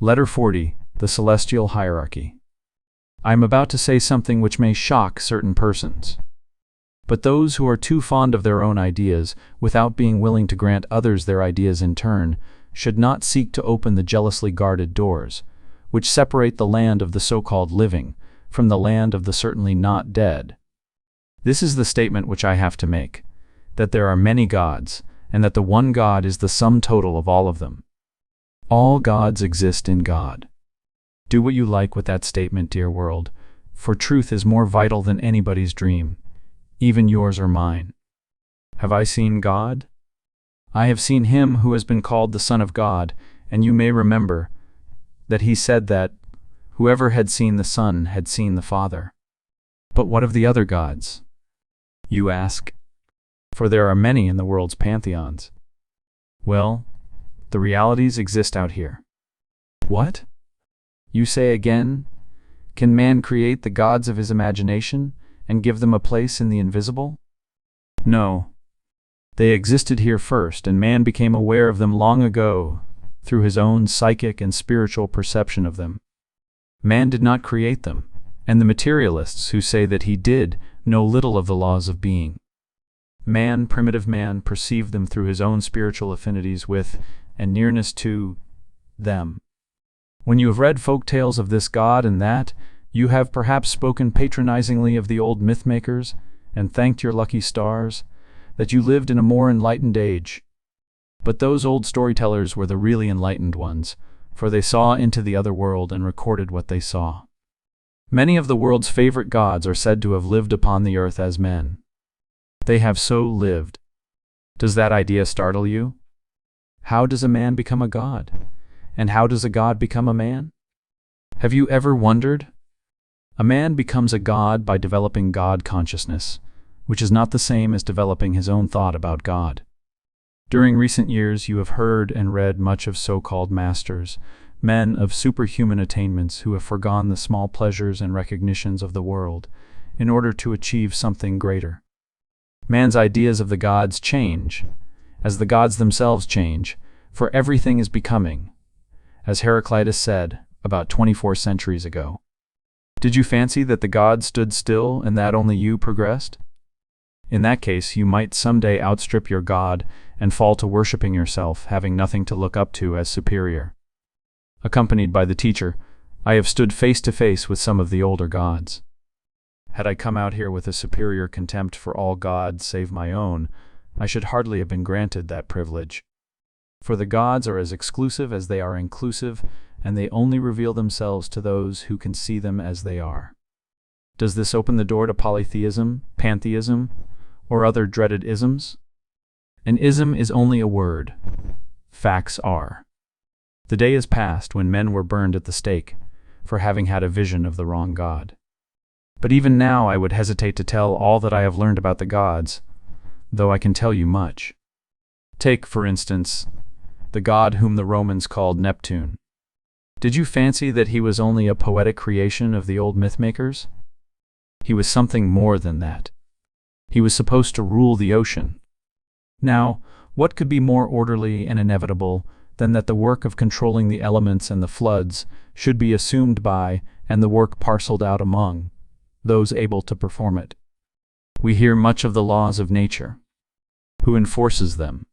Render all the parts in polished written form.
Letter 40, the Celestial Hierarchy. I am about to say something which may shock certain persons. But those who are too fond of their own ideas, without being willing to grant others their ideas in turn, should not seek to open the jealously guarded doors, which separate the land of the so-called living from the land of the certainly not dead. This is the statement which I have to make, that there are many gods, and that the one God is the sum total of all of them. All gods exist in God. Do what you like with that statement, dear world, for truth is more vital than anybody's dream, even yours or mine. Have I seen God? I have seen him who has been called the Son of God, and you may remember that he said that whoever had seen the Son had seen the Father. But what of the other gods? You ask, for there are many in the world's pantheons. Well, the realities exist out here. What? You say again? Can man create the gods of his imagination and give them a place in the invisible? No. They existed here first, and man became aware of them long ago through his own psychic and spiritual perception of them. Man did not create them, and the materialists who say that he did know little of the laws of being. Man, primitive man, perceived them through his own spiritual affinities with and nearness to them. When you have read folk tales of this god and that, you have perhaps spoken patronizingly of the old myth-makers and thanked your lucky stars that you lived in a more enlightened age. But those old storytellers were the really enlightened ones, for they saw into the other world and recorded what they saw. Many of the world's favorite gods are said to have lived upon the earth as men. They have so lived. Does that idea startle you? How does a man become a god? And how does a god become a man? Have you ever wondered? A man becomes a god by developing God consciousness, which is not the same as developing his own thought about God. During recent years, you have heard and read much of so-called masters, men of superhuman attainments who have forgone the small pleasures and recognitions of the world in order to achieve something greater. Man's ideas of the gods change, as the gods themselves change, for everything is becoming, as Heraclitus said about 24 centuries ago. Did you fancy that the gods stood still and that only you progressed? In that case, you might someday outstrip your God and fall to worshipping yourself, having nothing to look up to as superior. Accompanied by the teacher, I have stood face to face with some of the older gods. Had I come out here with a superior contempt for all gods save my own, I should hardly have been granted that privilege. For the gods are as exclusive as they are inclusive, and they only reveal themselves to those who can see them as they are. Does this open the door to polytheism, pantheism, or other dreaded isms? An ism is only a word. Facts are. The day is past when men were burned at the stake for having had a vision of the wrong god. But even now I would hesitate to tell all that I have learned about the gods, though I can tell you much. Take, for instance, the god whom the Romans called Neptune. Did you fancy that he was only a poetic creation of the old myth-makers? He was something more than that. He was supposed to rule the ocean. Now, what could be more orderly and inevitable than that the work of controlling the elements and the floods should be assumed by, and the work parceled out among, those able to perform it? We hear much of the laws of nature. Who enforces them?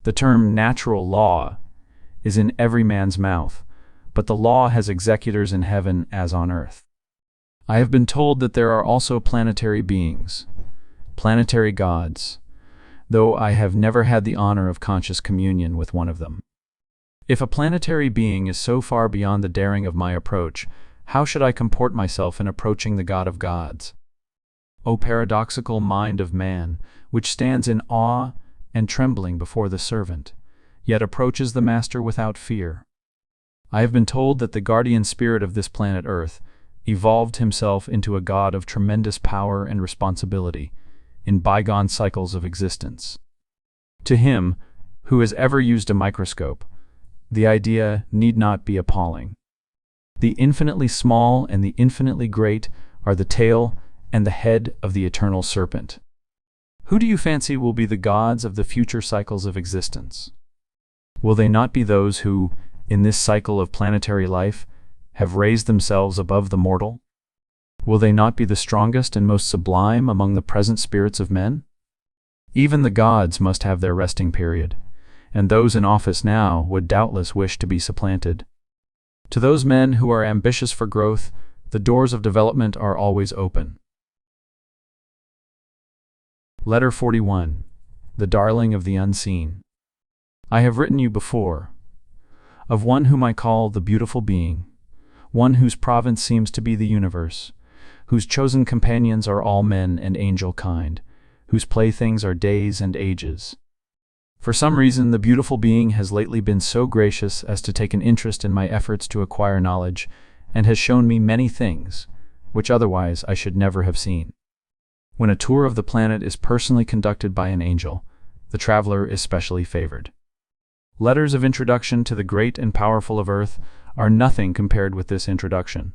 The term natural law is in every man's mouth, but the law has executors in heaven as on earth. I have been told that there are also planetary beings, planetary gods, though I have never had the honor of conscious communion with one of them. If a planetary being is so far beyond the daring of my approach, how should I comport myself in approaching the God of gods? O paradoxical mind of man, which stands in awe and trembling before the servant, yet approaches the master without fear. I have been told that the guardian spirit of this planet Earth evolved himself into a god of tremendous power and responsibility in bygone cycles of existence. To him, who has ever used a microscope, the idea need not be appalling. The infinitely small and the infinitely great are the tail and the head of the eternal serpent. Who do you fancy will be the gods of the future cycles of existence? Will they not be those who, in this cycle of planetary life, have raised themselves above the mortal? Will they not be the strongest and most sublime among the present spirits of men? Even the gods must have their resting period, and those in office now would doubtless wish to be supplanted. To those men who are ambitious for growth, the doors of development are always open. Letter 41. The Darling of the Unseen. I have written you before, of one whom I call the beautiful being, one whose province seems to be the universe, whose chosen companions are all men and angel kind, whose playthings are days and ages. For some reason, the beautiful being has lately been so gracious as to take an interest in my efforts to acquire knowledge, and has shown me many things, which otherwise I should never have seen. When a tour of the planet is personally conducted by an angel, the traveler is specially favored. Letters of introduction to the great and powerful of earth are nothing compared with this introduction.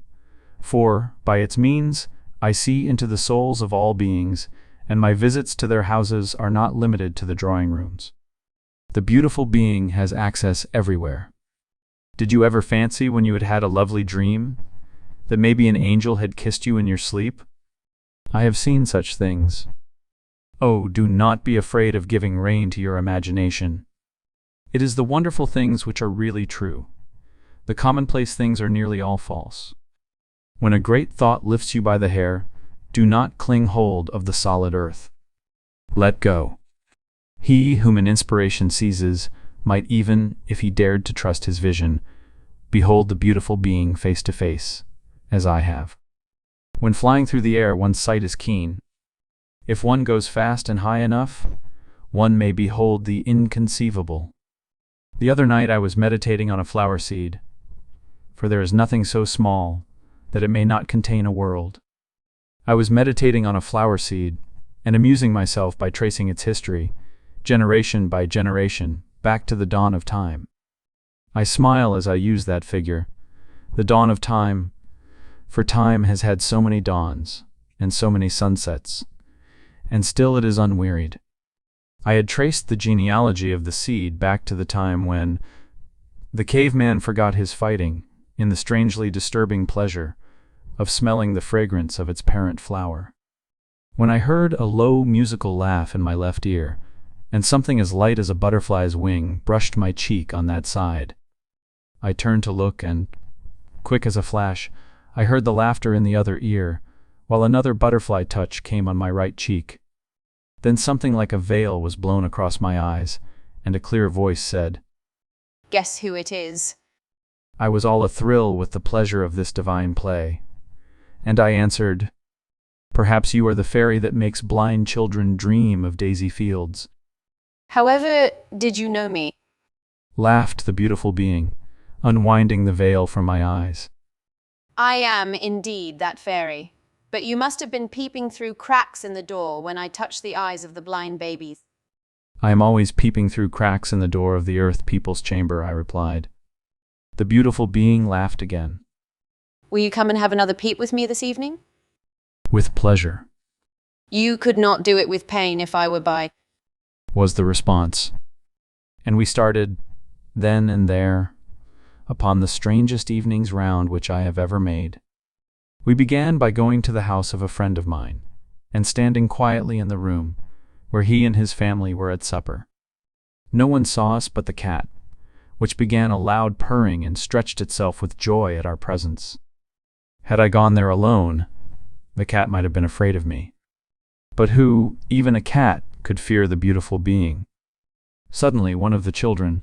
For, by its means, I see into the souls of all beings, and my visits to their houses are not limited to the drawing rooms. The beautiful being has access everywhere. Did you ever fancy when you had had a lovely dream that maybe an angel had kissed you in your sleep? I have seen such things. Oh, do not be afraid of giving rein to your imagination. It is the wonderful things which are really true. The commonplace things are nearly all false. When a great thought lifts you by the hair, do not cling hold of the solid earth. Let go. He whom an inspiration seizes might even, if he dared to trust his vision, behold the beautiful being face to face, as I have. When flying through the air, one's sight is keen. If one goes fast and high enough, one may behold the inconceivable. The other night I was meditating on a flower seed, for there is nothing so small that it may not contain a world. I was meditating on a flower seed and amusing myself by tracing its history, generation by generation, back to the dawn of time. I smile as I use that figure, the dawn of time, for time has had so many dawns and so many sunsets, and still it is unwearied. I had traced the genealogy of the seed back to the time when the caveman forgot his fighting in the strangely disturbing pleasure of smelling the fragrance of its parent flower. When I heard a low musical laugh in my left ear, and something as light as a butterfly's wing brushed my cheek on that side, I turned to look and, quick as a flash, I heard the laughter in the other ear, while another butterfly touch came on my right cheek. Then something like a veil was blown across my eyes, and a clear voice said, "Guess who it is?" I was all athrill with the pleasure of this divine play, and I answered, "Perhaps you are the fairy that makes blind children dream of daisy fields." "However did you know me?" laughed the beautiful being, unwinding the veil from my eyes. "I am indeed that fairy, but you must have been peeping through cracks in the door when I touched the eyes of the blind babies." "I am always peeping through cracks in the door of the earth people's chamber," I replied. The beautiful being laughed again. "Will you come and have another peep with me this evening?" "With pleasure," "You could not do it with pain if I were by," was the response. And we started, then and there, upon the strangest evening's round which I have ever made. We began by going to the house of a friend of mine, and standing quietly in the room, where he and his family were at supper. No one saw us but the cat, which began a loud purring and stretched itself with joy at our presence. Had I gone there alone, the cat might have been afraid of me. But who, even a cat, could fear the beautiful being? Suddenly one of the children,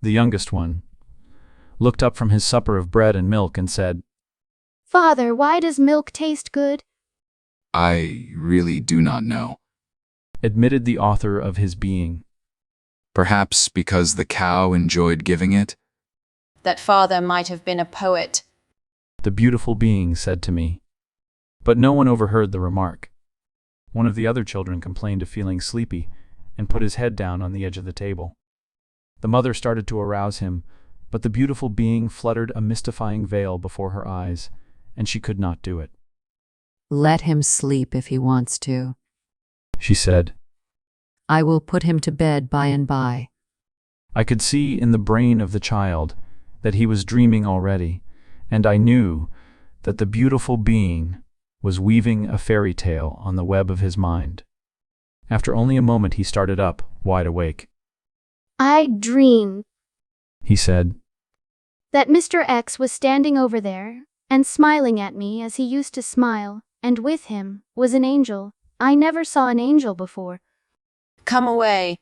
the youngest one, looked up from his supper of bread and milk and said, "Father, why does milk taste good?" "I really do not know. admitted the author of his being. Perhaps because the cow enjoyed giving it?" "That father might have been a poet," The beautiful being said to me. But no one overheard the remark. One of the other children complained of feeling sleepy and put his head down on the edge of the table. The mother started to arouse him, but the beautiful being fluttered a mystifying veil before her eyes, and she could not do it. "Let him sleep if he wants to. She said. I will put him to bed by and by." I could see in the brain of the child that he was dreaming already, and I knew that the beautiful being was weaving a fairy tale on the web of his mind. After only a moment he started up, wide awake. I dreamed He said, that Mr. X was standing over there and smiling at me as he used to smile, and with him was an angel. I never saw an angel before. Come away.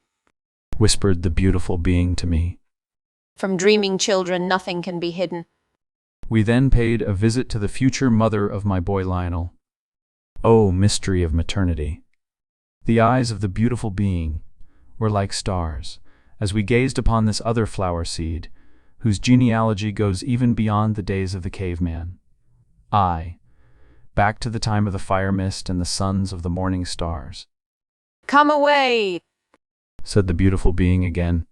whispered the beautiful being to me. From dreaming children, nothing can be hidden. We then paid a visit to the future mother of my boy Lionel. Oh, mystery of maternity! The eyes of the beautiful being were like stars as we gazed upon this other flower seed, whose genealogy goes even beyond the days of the caveman. Back to the time of the fire mist and the sons of the morning stars, Come away. said the beautiful being again.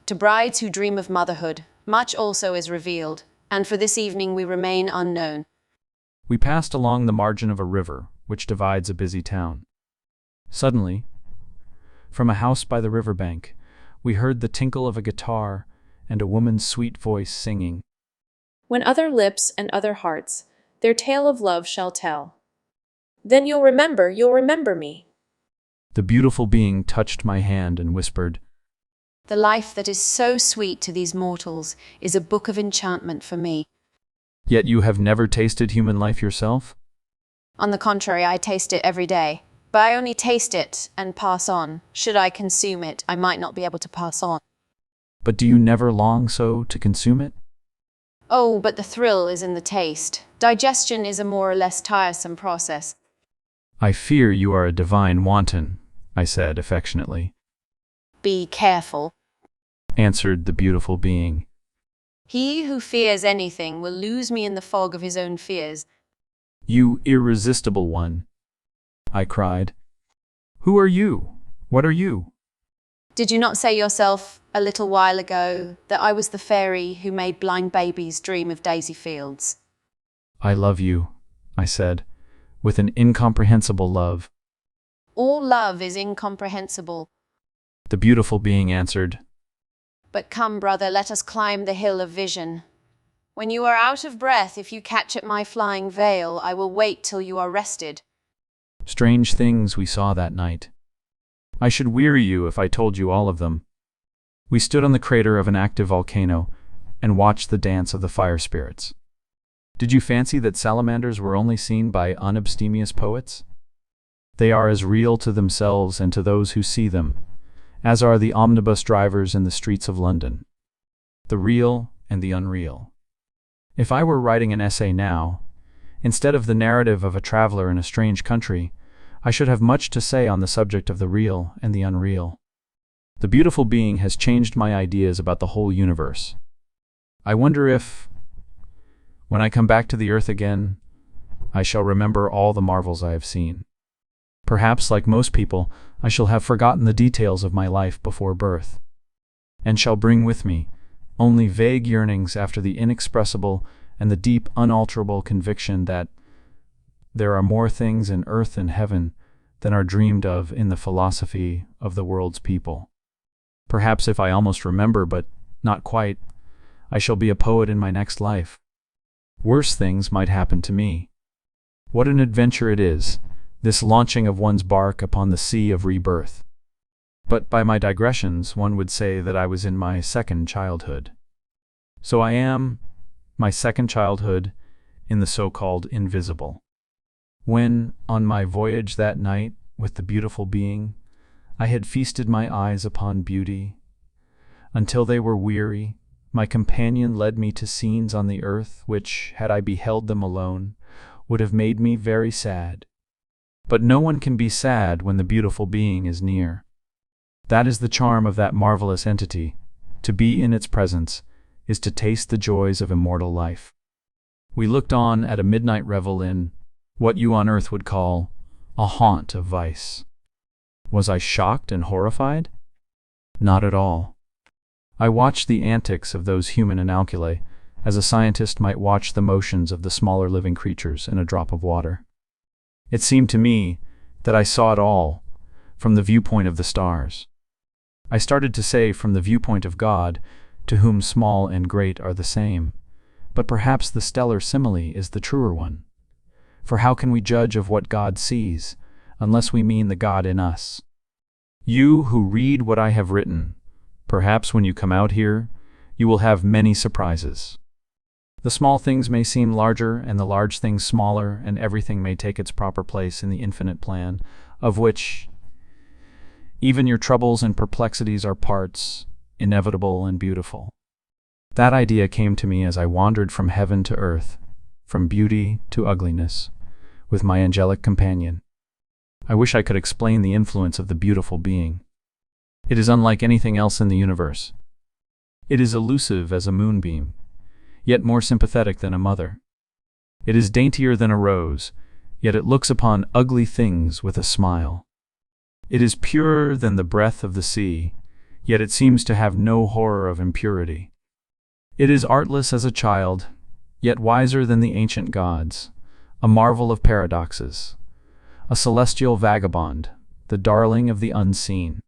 To brides who dream of motherhood, much also is revealed, and for this evening we remain unknown. We passed along the margin of a river which divides a busy town. Suddenly, from a house by the riverbank, we heard the tinkle of a guitar and a woman's sweet voice singing. When other lips and other hearts their tale of love shall tell, then you'll remember me. The beautiful being touched my hand and whispered, The life that is so sweet to these mortals is a book of enchantment for me. Yet you have never tasted human life yourself? On the contrary, I taste it every day. But I only taste it and pass on. Should I consume it, I might not be able to pass on. But do you never long so to consume it? Oh, but the thrill is in the taste. Digestion is a more or less tiresome process. I fear you are a divine wanton, I said affectionately. Be careful. Answered the beautiful being. He who fears anything will lose me in the fog of his own fears. You irresistible one, I cried. Who are you? What are you? Did you not say yourself a little while ago that I was the fairy who made blind babies dream of daisy fields? I love you, I said, with an incomprehensible love. All love is incomprehensible. The beautiful being answered, But come, brother, let us climb the hill of vision. When you are out of breath, if you catch at my flying veil, I will wait till you are rested. Strange things we saw that night. I should weary you if I told you all of them. We stood on the crater of an active volcano and watched the dance of the fire spirits. Did you fancy that salamanders were only seen by unabstemious poets? They are as real to themselves and to those who see them, as are the omnibus drivers in the streets of London. The real and the unreal. If I were writing an essay now, instead of the narrative of a traveler in a strange country, I should have much to say on the subject of the real and the unreal. The beautiful being has changed my ideas about the whole universe. I wonder if, when I come back to the earth again, I shall remember all the marvels I have seen. Perhaps, like most people, I shall have forgotten the details of my life before birth, and shall bring with me only vague yearnings after the inexpressible and the deep, unalterable conviction that there are more things in earth and heaven than are dreamed of in the philosophy of the world's people. Perhaps if I almost remember, but not quite, I shall be a poet in my next life. Worse things might happen to me. What an adventure it is, this launching of one's bark upon the sea of rebirth. But by my digressions, one would say that I was in my second childhood. So I am my second childhood in the so-called invisible. When, on my voyage that night with the beautiful being, I had feasted my eyes upon beauty, until they were weary, my companion led me to scenes on the earth which, had I beheld them alone, would have made me very sad. But no one can be sad when the beautiful being is near. That is the charm of that marvelous entity. To be in its presence is to taste the joys of immortal life. We looked on at a midnight revel in what you on earth would call a haunt of vice. Was I shocked and horrified? Not at all. I watched the antics of those human animalculae as a scientist might watch the motions of the smaller living creatures in a drop of water. It seemed to me that I saw it all from the viewpoint of the stars. I started to say from the viewpoint of God, to whom small and great are the same. But perhaps the stellar simile is the truer one. For how can we judge of what God sees, unless we mean the God in us? You who read what I have written, perhaps when you come out here, you will have many surprises. The small things may seem larger and the large things smaller, and everything may take its proper place in the infinite plan, of which even your troubles and perplexities are parts, inevitable and beautiful. That idea came to me as I wandered from heaven to earth, from beauty to ugliness, with my angelic companion. I wish I could explain the influence of the beautiful being. It is unlike anything else in the universe. It is elusive as a moonbeam, yet more sympathetic than a mother. It is daintier than a rose, yet it looks upon ugly things with a smile. It is purer than the breath of the sea, yet it seems to have no horror of impurity. It is artless as a child, yet wiser than the ancient gods, a marvel of paradoxes, a celestial vagabond, the darling of the unseen.